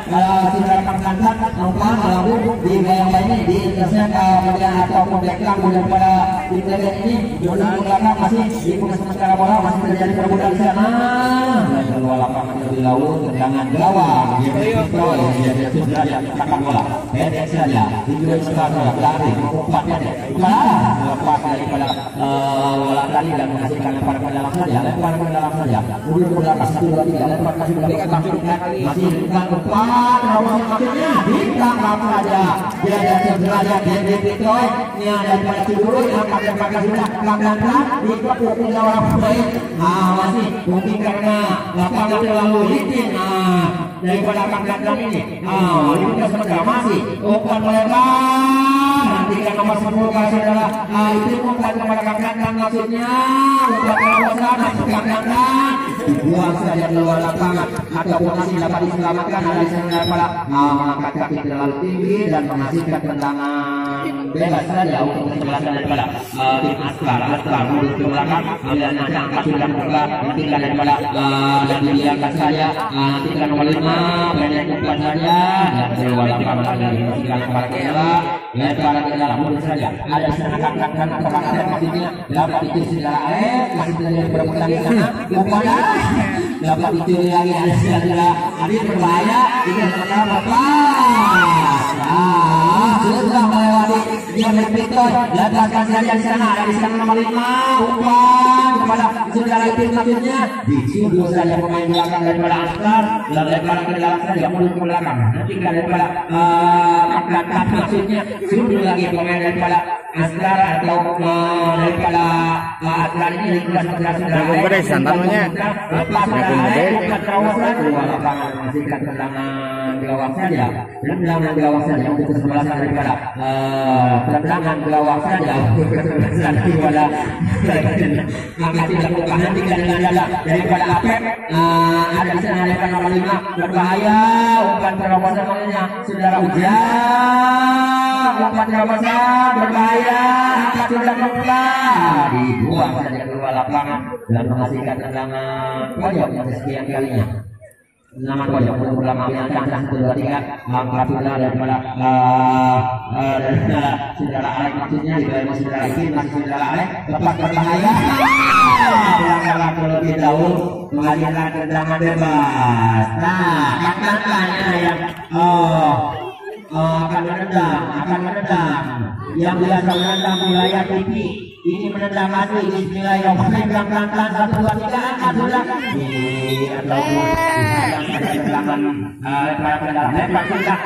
sudah pangkat lupa lalu di yang lainnya di intercept bagian ataupun background daripada internet ini jodoh belakang masih di sementara bola masih terjadi perebutan di sana. Keluar lapangan lebih laut tendangan gawang sudah tangkap bola pendek saja tujuan sekarang lari umpannya lepas daripada bola tadi dan menghasilkan lempar ke dalam saja mundur ke belakang 1 2 3 lempar kasih belakang masih umpan rawat maksudnya ditangkap saja dia ada sebenarnya dia Detroit nya daripada Ciburu yang pakai sudah pelan-pelan dikepuk ke dalam pemain masih mungkin karena lapangan terlalu licin daripada pelan ini ini sementara masih umpan melebar nantikan nomor 10 kasih adalah itu umpan kepada pelan maksudnya umpan kawasan masuk pelan buang saja keluar lapangan ataupun masih dapat diselamatkan dari daripada mengangkat kaki terlalu tinggi dan menghasilkan tendangan bebas saja untuk kesebelasan daripada tim Askar mundur ke belakang dan nanti angkat sudah buka nantikan daripada dan dibiarkan saja nantikan nomor 5 pendek umpan saja dan keluar lapangan dari menghasilkan lempar lempar ke dalam mundur saja ada serangan atau angkat maksudnya dapat ditusi dalam masih terjadi perebutan di sana umpan dapat dicuri lagi ada tadi berbahaya ini sementara lepas sudah melewati dia Victor lepaskan saja di sana ada di sana nomor 5 umpan kepada saudara tim selanjutnya dicuri saja pemain belakang daripada Askar dan lempar ke dalam saja mundur ke belakang nanti daripada angkat maksudnya sudah lagi pemain daripada Askar atau daripada Askar ini sudah lepas kawasan dua lapangan menghasilkan tendangan gawang saja tendangan gawang saja untuk kesebelasan daripada tendangan gawang saja untuk kesebelasan daripada angkat dilakukan nanti dengan daripada Apep ada di sana daripada nomor 5 berbahaya umpan terobosan olehnya saudara Ujang umpan terobosan berbahaya angkat sudah memulai dibuang saja keluar lapangan dan menghasilkan tendangan pojok yang kesekian kalinya nama pojok berulang yang cantik 1 2 3 angkat sudah daripada saudara Alek maksudnya di bawah saudara Ikin masih saudara Alek lepas berbahaya melanggar waktu lebih dahulu menghasilkan tendangan bebas katakannya yang akan menendang yang biasa menendang wilayah tinggi ini menendang lagi bismillahirrahmanirrahim pelan-pelan 1 2 3 angkat sudah ini ataupun tendangan para penendang lepas sudah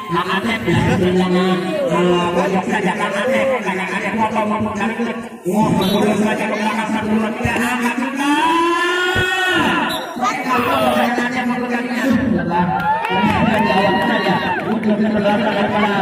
Kang Atep tendangan pojok saja Kang Atep potong dari mundur saja ke belakang 1 2 3 angkat sudah untuk kesebelasan daripada